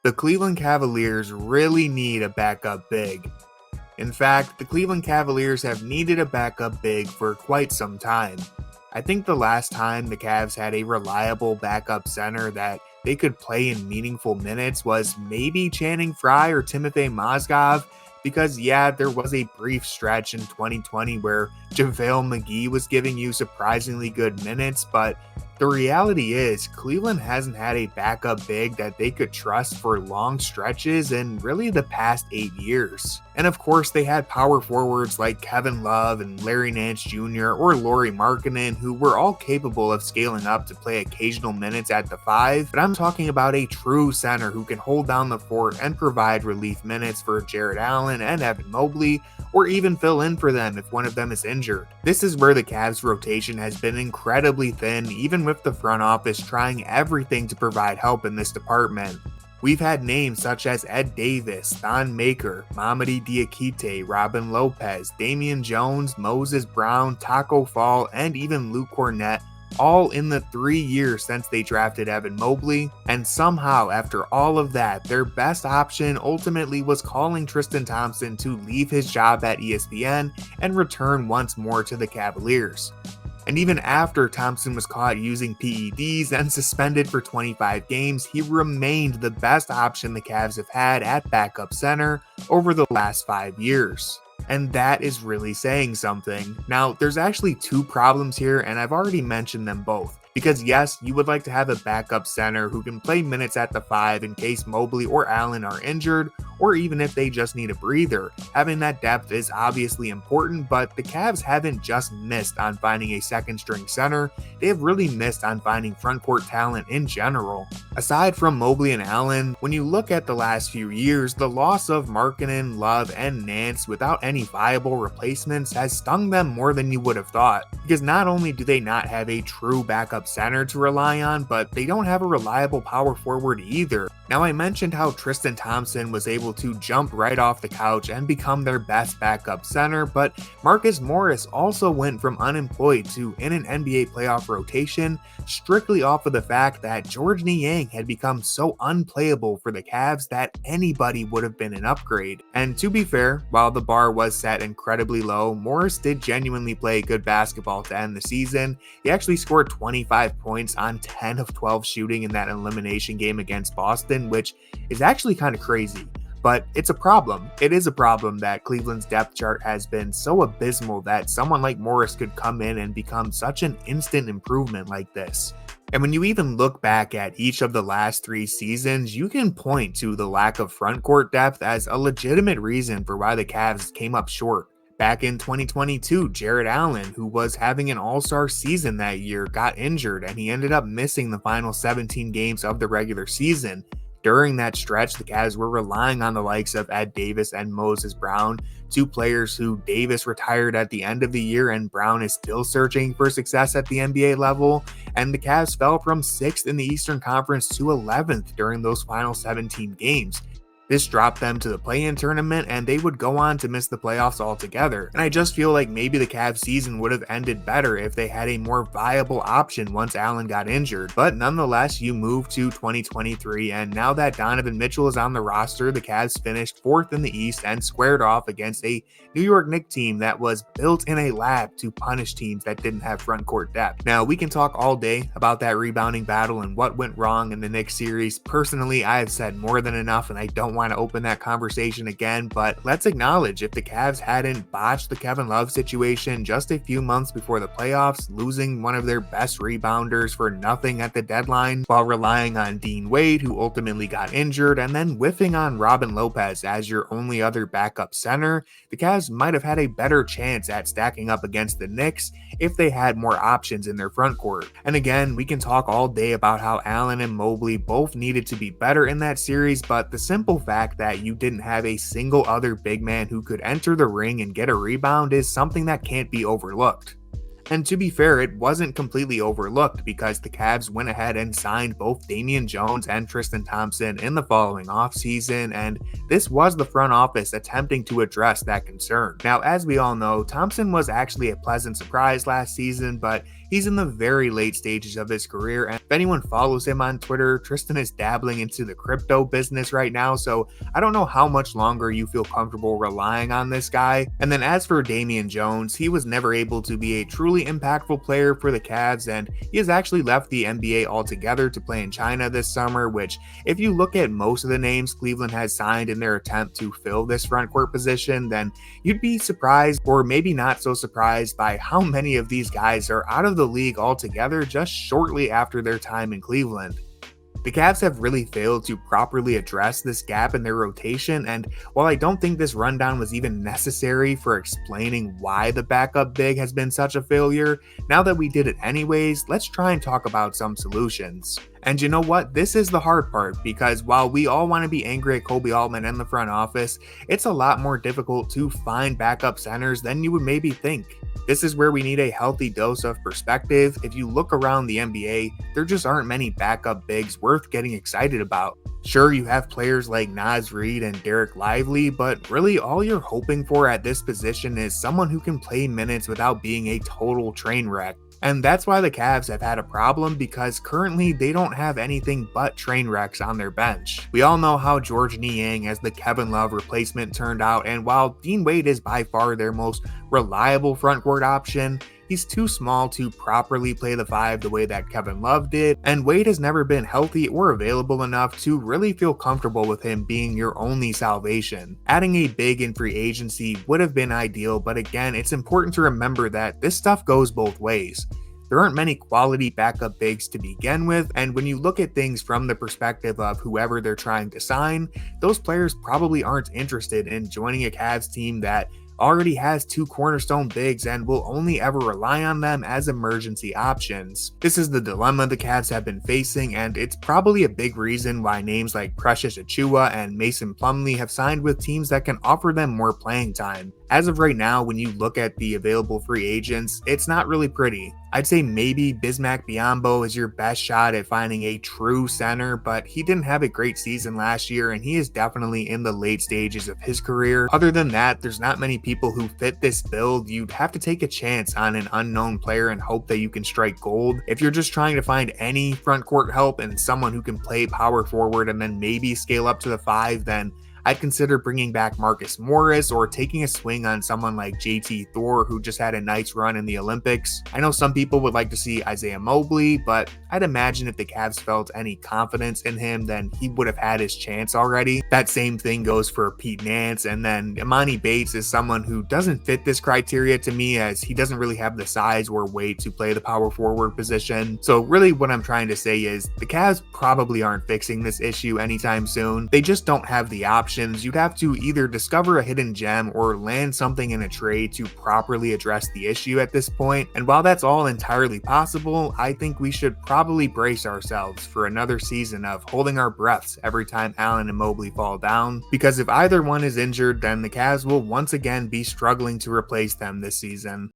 The Cleveland Cavaliers really need a backup big. In fact, the Cleveland Cavaliers have needed a backup big for quite some time. I think the last time the Cavs had a reliable backup center that they could play in meaningful minutes was maybe Channing Frye or Timothy Mozgov, because yeah, there was a brief stretch in 2020 where JaVale McGee was giving you surprisingly good minutes, but the reality is Cleveland hasn't had a backup big that they could trust for long stretches in really the past 8 years. And of course, they had power forwards like Kevin Love and Larry Nance Jr. or Lauri Markkanen, who were all capable of scaling up to play occasional minutes at the 5, but I'm talking about a true center who can hold down the fort and provide relief minutes for Jarrett Allen and Evan Mobley, or even fill in for them if one of them is injured. This is where the Cavs rotation has been incredibly thin, even with the front office trying everything to provide help in this department. We've had names such as Ed Davis, Thon Maker, Mamadi Diakite, Robin Lopez, Damian Jones, Moses Brown, Taco Fall, and even Luke Cornett, all in the 3 years since they drafted Evan Mobley, and somehow after all of that, their best option ultimately was calling Tristan Thompson to leave his job at ESPN and return once more to the Cavaliers. And even after Thompson was caught using PEDs and suspended for 25 games, he remained the best option the Cavs have had at backup center over the last 5 years. And that is really saying something. Now, there's actually two problems here, and I've already mentioned them both. Because yes, you would like to have a backup center who can play minutes at the 5 in case Mobley or Allen are injured, or even if they just need a breather. Having that depth is obviously important, but the Cavs haven't just missed on finding a second string center, they have really missed on finding frontcourt talent in general. Aside from Mobley and Allen, when you look at the last few years, the loss of Markkanen, Love, and Nance without any viable replacements has stung them more than you would have thought. Because not only do they not have a true backup center to rely on, but they don't have a reliable power forward either. Now, I mentioned how Tristan Thompson was able to jump right off the couch and become their best backup center, but Marcus Morris also went from unemployed to in an NBA playoff rotation strictly off of the fact that Georges Niang had become so unplayable for the Cavs that anybody would have been an upgrade. And to be fair, while the bar was set incredibly low, Morris did genuinely play good basketball to end the season. He actually scored 25 points on 10 of 12 shooting in that elimination game against Boston, which is actually kind of crazy. But it's a problem. It is a problem that Cleveland's depth chart has been so abysmal that someone like Morris could come in and become such an instant improvement like this. And when you even look back at each of the last 3 seasons, you can point to the lack of frontcourt depth as a legitimate reason for why the Cavs came up short. Back in 2022, Jarrett Allen, who was having an all-star season that year, got injured and he ended up missing the final 17 games of the regular season. During that stretch, the Cavs were relying on the likes of Ed Davis and Moses Brown, two players who Davis retired at the end of the year and Brown is still searching for success at the NBA level, and the Cavs fell from 6th in the Eastern Conference to 11th during those final 17 games. This dropped them to the play-in tournament and they would go on to miss the playoffs altogether. And I just feel like maybe the Cavs season would have ended better if they had a more viable option once Allen got injured. But nonetheless, you move to 2023 and now that Donovan Mitchell is on the roster, the Cavs finished 4th in the East and squared off against a New York Knicks team that was built in a lab to punish teams that didn't have front court depth. Now, we can talk all day about that rebounding battle and what went wrong in the Knicks series. Personally, I have said more than enough and I don't want to open that conversation again, but let's acknowledge if the Cavs hadn't botched the Kevin Love situation just a few months before the playoffs, losing one of their best rebounders for nothing at the deadline while relying on Dean Wade, who ultimately got injured, and then whiffing on Robin Lopez as your only other backup center, the Cavs might have had a better chance at stacking up against the Knicks if they had more options in their front court. And again, we can talk all day about how Allen and Mobley both needed to be better in that series, but the simple fact that you didn't have a single other big man who could enter the ring and get a rebound is something that can't be overlooked. And to be fair, it wasn't completely overlooked because the Cavs went ahead and signed both Damian Jones and Tristan Thompson in the following offseason, and this was the front office attempting to address that concern. Now, as we all know, Thompson was actually a pleasant surprise last season, but he's in the very late stages of his career, and if anyone follows him on Twitter, Tristan is dabbling into the crypto business right now, so I don't know how much longer you feel comfortable relying on this guy. And then as for Damian Jones, he was never able to be a truly impactful player for the Cavs, and he has actually left the NBA altogether to play in China this summer, which if you look at most of the names Cleveland has signed in their attempt to fill this frontcourt position, then you'd be surprised, or maybe not so surprised, by how many of these guys are out of the league altogether just shortly after their time in Cleveland. The Cavs have really failed to properly address this gap in their rotation, and while I don't think this rundown was even necessary for explaining why the backup big has been such a failure, now that we did it anyways, let's try and talk about some solutions. And you know what? This is the hard part, because while we all want to be angry at Kobe Altman and the front office, it's a lot more difficult to find backup centers than you would maybe think. This is where we need a healthy dose of perspective. If you look around the NBA, there just aren't many backup bigs worth getting excited about. Sure, you have players like Naz Reid and Derek Lively, but really all you're hoping for at this position is someone who can play minutes without being a total train wreck. And that's why the Cavs have had a problem, because currently they don't have anything but train wrecks on their bench. We all know how George Niang as the Kevin Love replacement turned out, and while Dean Wade is by far their most reliable frontcourt option, he's too small to properly play the 5 the way that Kevin Love did, and Wade has never been healthy or available enough to really feel comfortable with him being your only salvation. Adding a big in free agency would have been ideal, but again, it's important to remember that this stuff goes both ways. There aren't many quality backup bigs to begin with, and when you look at things from the perspective of whoever they're trying to sign, those players probably aren't interested in joining a Cavs team that already has 2 cornerstone bigs and will only ever rely on them as emergency options. This is the dilemma the Cavs have been facing, and it's probably a big reason why names like Precious Achiuwa and Mason Plumlee have signed with teams that can offer them more playing time. As of right now, when you look at the available free agents, it's not really pretty. I'd say maybe Bismack Biyombo is your best shot at finding a true center, but he didn't have a great season last year, and he is definitely in the late stages of his career. Other than that, there's not many people who fit this build. You'd have to take a chance on an unknown player and hope that you can strike gold. If you're just trying to find any front court help and someone who can play power forward and then maybe scale up to the 5, then I'd consider bringing back Marcus Morris or taking a swing on someone like JT Thor, who just had a nice run in the Olympics. I know some people would like to see Isaiah Mobley, but I'd imagine if the Cavs felt any confidence in him, then he would have had his chance already. That same thing goes for Pete Nance, and then Emoni Bates is someone who doesn't fit this criteria to me, as he doesn't really have the size or weight to play the power forward position. So really what I'm trying to say is the Cavs probably aren't fixing this issue anytime soon. They just don't have the option. You'd have to either discover a hidden gem or land something in a trade to properly address the issue at this point. And while that's all entirely possible, I think we should probably brace ourselves for another season of holding our breaths every time Allen and Mobley fall down, because if either one is injured, then the Cavs will once again be struggling to replace them this season.